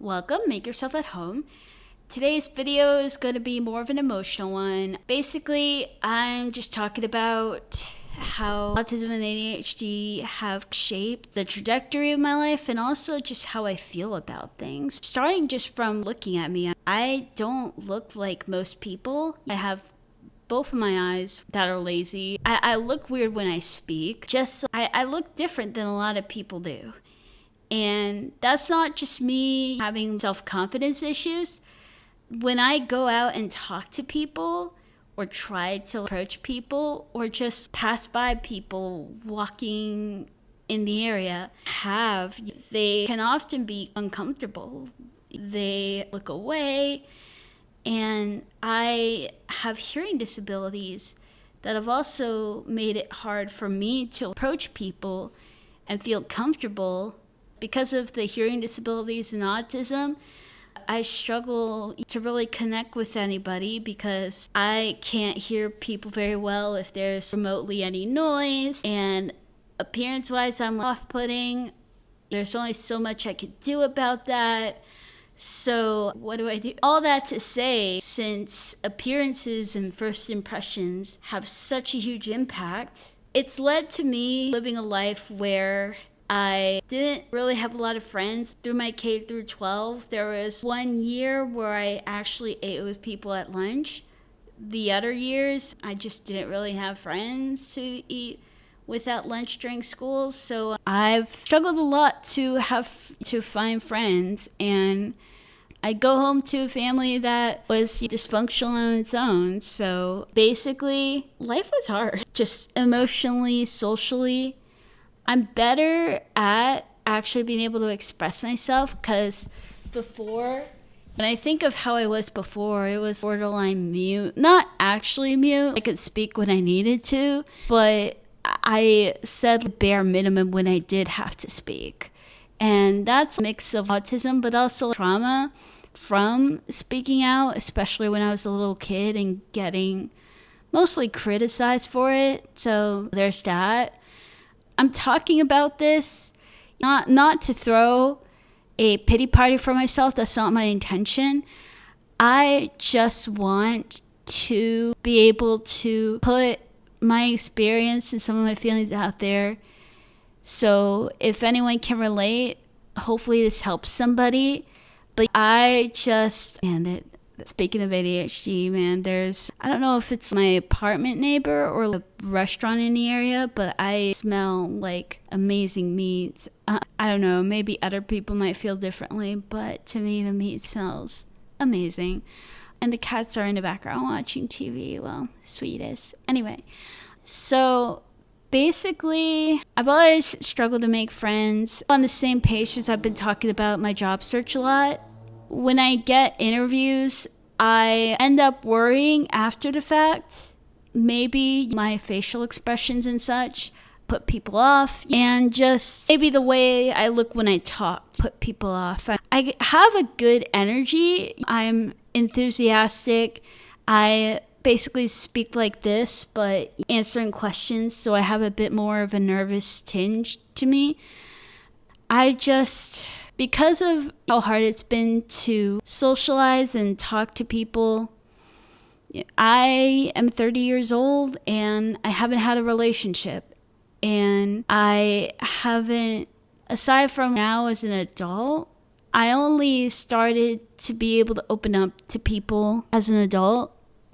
Welcome, make yourself at home. Today's video is going to be more of an emotional one. Basically, I'm just talking about how autism and ADHD have shaped the trajectory of my life and also just how I feel about things. Starting just from looking at me, I don't look like most people. I have both of my eyes that are lazy. I look weird when I speak. I look different than a lot of people do. And that's not just me having self-confidence issues. When I go out and talk to people or try to approach people or just pass by people walking in the area, they can often be uncomfortable. They look away. And I have hearing disabilities that have also made it hard for me to approach people and feel comfortable. Because of the hearing disabilities and autism, I struggle to really connect with anybody because I can't hear people very well if there's remotely any noise. And appearance-wise, I'm off-putting. There's only so much I could do about that. So what do I do? All that to say, since appearances and first impressions have such a huge impact, it's led to me living a life where I didn't really have a lot of friends through my K through 12. There was 1 year where I actually ate with people at lunch. The other years, I just didn't really have friends to eat with at lunch during school. So I've struggled a lot to find friends, and I go home to a family that was dysfunctional on its own. So basically, life was hard, just emotionally, socially. I'm better at actually being able to express myself because before, when I think of how I was before, it was borderline mute. Not actually mute. I could speak when I needed to, but I said the bare minimum when I did have to speak. And that's a mix of autism, but also trauma from speaking out, especially when I was a little kid and getting mostly criticized for it. So there's that. I'm talking about this not to throw a pity party for myself. That's not my intention. I just want to be able to put my experience and some of my feelings out there. So if anyone can relate, hopefully this helps somebody. But speaking of ADHD, man, I don't know if it's my apartment neighbor or a restaurant in the area, but I smell like amazing meats. I don't know, maybe other people might feel differently, but to me, the meat smells amazing. And the cats are in the background watching TV. Well, sweetest. Anyway, so basically, I've always struggled to make friends. On the same page as I've been talking about my job search a lot. When I get interviews, I end up worrying after the fact. Maybe my facial expressions and such put people off, and just maybe the way I look when I talk put people off. I have a good energy. I'm enthusiastic. I basically speak like this, but answering questions, so I have a bit more of a nervous tinge to me. Because of how hard it's been to socialize and talk to people, I am 30 years old and I haven't had a relationship. And I haven't, aside from now as an adult, I only started to be able to open up to people as an adult.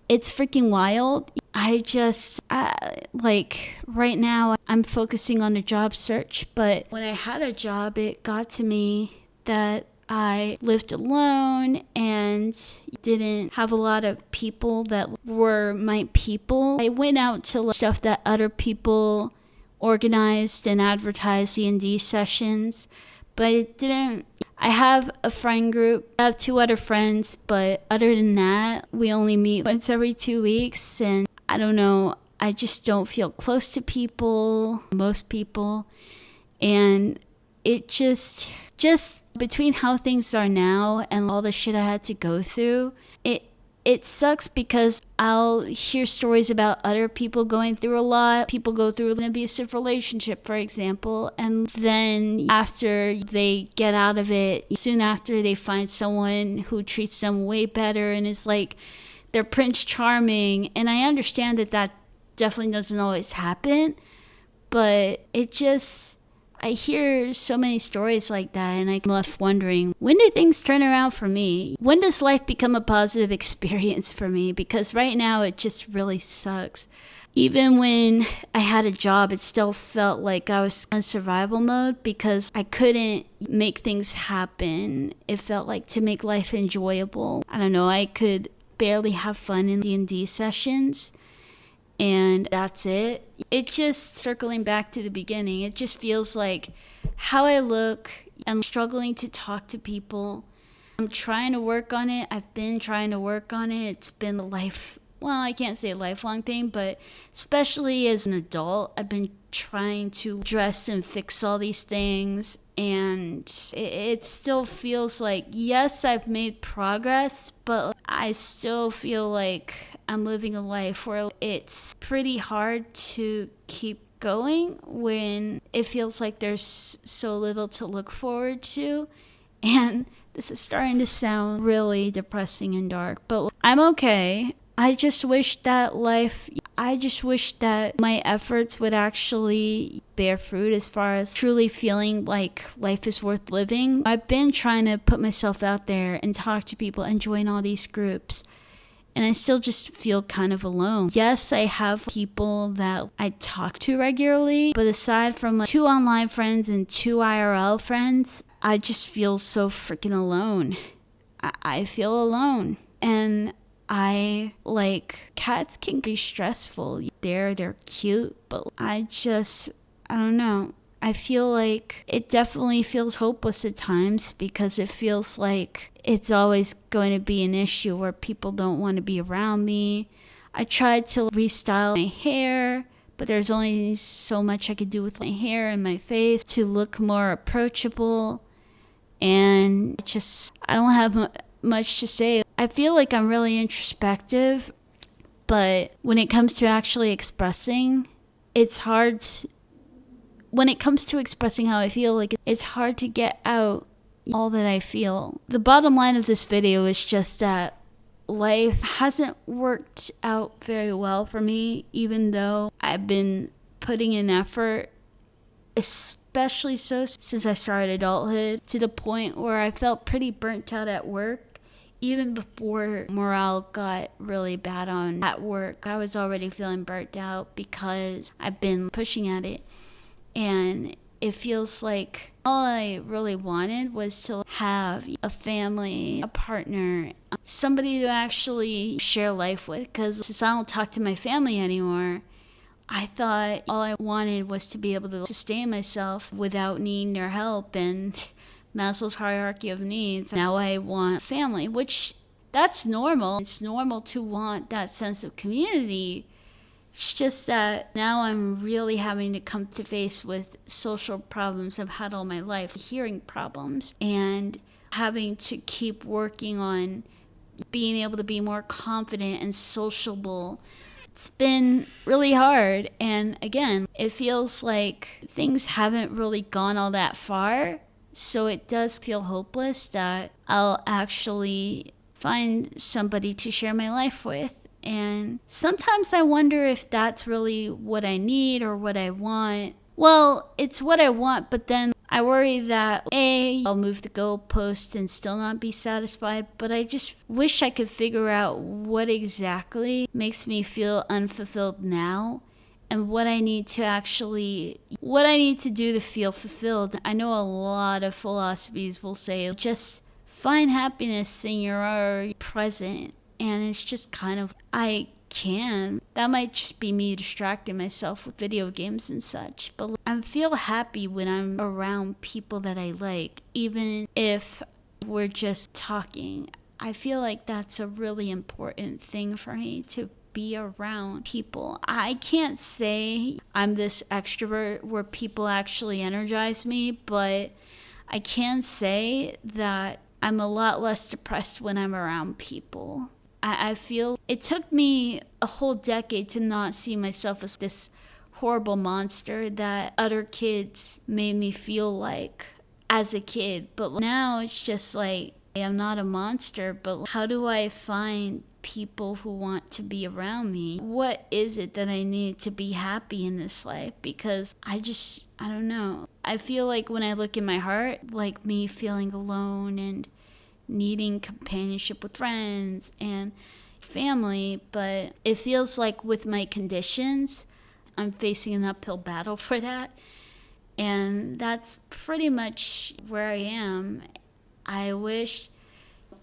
It's freaking wild. Right now, I'm focusing on the job search, but when I had a job, it got to me that I lived alone and didn't have a lot of people that were my people. I went out to stuff that other people organized and advertised, D&D sessions, but it didn't. I have a friend group. I have 2 other friends, but other than that, we only meet once every 2 weeks, and I don't know, I just don't feel close to people, most people, and it just between how things are now and all the shit I had to go through, it sucks because I'll hear stories about other people going through a lot. People go through an abusive relationship, for example, and then after they get out of it, soon after they find someone who treats them way better and is like they're Prince Charming. And I understand that that definitely doesn't always happen, but it just, I hear so many stories like that, and I'm left wondering, when do things turn around for me? When does life become a positive experience for me? Because right now it just really sucks. Even when I had a job, it still felt like I was in survival mode because I couldn't make things happen. It felt like to make life enjoyable, I don't know, I could barely have fun in D&D sessions. And that's it. It just, circling back to the beginning, it just feels like how I look, I'm struggling to talk to people. I'm trying to work on it. I've been trying to work on it. It's been a I can't say a lifelong thing, but especially as an adult, I've been trying to address and fix all these things. And it still feels like, yes, I've made progress, but I still feel like I'm living a life where it's pretty hard to keep going when it feels like there's so little to look forward to. And this is starting to sound really depressing and dark, but I'm okay. I just wish that my efforts would actually bear fruit as far as truly feeling like life is worth living. I've been trying to put myself out there and talk to people and join all these groups, and I still just feel kind of alone. Yes, I have people that I talk to regularly, but aside from 2 online friends and 2 IRL friends, I just feel so freaking alone. I feel alone. And cats can be stressful. They're cute, but I don't know. I feel like it definitely feels hopeless at times because it feels like it's always going to be an issue where people don't want to be around me. I tried to restyle my hair, but there's only so much I could do with my hair and my face to look more approachable. And I don't have much to say. I feel like I'm really introspective, but when it comes to actually expressing, when it comes to expressing how I feel, like it's hard to get out all that I feel. The bottom line of this video is just that life hasn't worked out very well for me, even though I've been putting in effort, especially so since I started adulthood, to the point where I felt pretty burnt out at work. Even before morale got really bad at work, I was already feeling burnt out because I've been pushing at it. And it feels like all I really wanted was to have a family, a partner, somebody to actually share life with. Because since I don't talk to my family anymore, I thought all I wanted was to be able to sustain myself without needing their help and Maslow's hierarchy of needs. Now I want family, which that's normal. It's normal to want that sense of community. It's just that now I'm really having to come to face with social problems I've had all my life, hearing problems, and having to keep working on being able to be more confident and sociable. It's been really hard. And again, it feels like things haven't really gone all that far. So it does feel hopeless that I'll actually find somebody to share my life with. And sometimes I wonder if that's really what I need or what I want. Well, it's what I want, but then I worry that I'll move the goalpost and still not be satisfied, but I just wish I could figure out what exactly makes me feel unfulfilled now and what I need to do to feel fulfilled. I know a lot of philosophies will say just find happiness in your present, and it's just kind of, that might just be me distracting myself with video games and such, but I feel happy when I'm around people that I like, even if we're just talking. I feel like that's a really important thing for me, to be around people. I can't say I'm this extrovert where people actually energize me, but I can say that I'm a lot less depressed when I'm around people. I feel it took me a whole decade to not see myself as this horrible monster that other kids made me feel like as a kid. But now it's just like, I'm not a monster, but how do I find people who want to be around me? What is it that I need to be happy in this life? Because I don't know. I feel like when I look in my heart, like me feeling alone and needing companionship with friends and family, but it feels like with my conditions, I'm facing an uphill battle for that. And that's pretty much where I am. I wish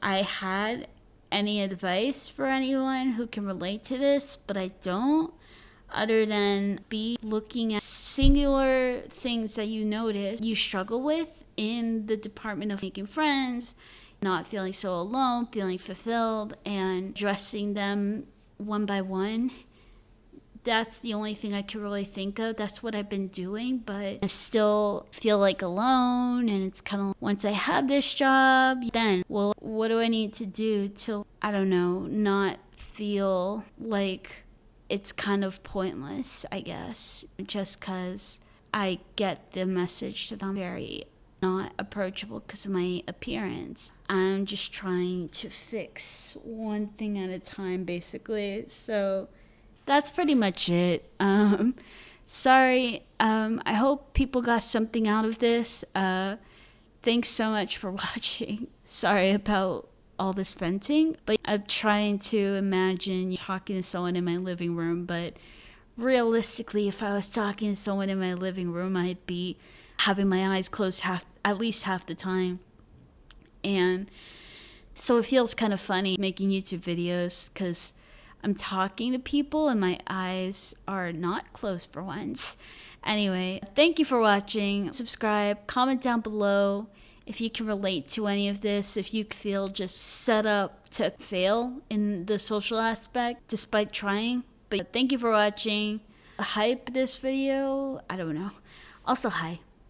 I had any advice for anyone who can relate to this, but I don't, other than be looking at singular things that you notice you struggle with in the department of making friends, not feeling so alone, feeling fulfilled, and addressing them one by one. That's the only thing I can really think of. That's what I've been doing, but I still feel like alone. And it's kind of, once I have this job, then, well, what do I need to do to, I don't know, not feel like it's kind of pointless, I guess, just because I get the message that I'm very not approachable because of my appearance. I'm just trying to fix one thing at a time, basically. So that's pretty much it. Sorry. I hope people got something out of this. Thanks so much for watching. Sorry about all this venting, but I'm trying to imagine talking to someone in my living room. But realistically, if I was talking to someone in my living room, I'd be having my eyes closed at least half the time. And so it feels kind of funny making YouTube videos because I'm talking to people and my eyes are not closed for once. Anyway, thank you for watching. Subscribe, comment down below if you can relate to any of this, if you feel just set up to fail in the social aspect despite trying. But thank you for watching. Hype this video. I don't know. Also, hi.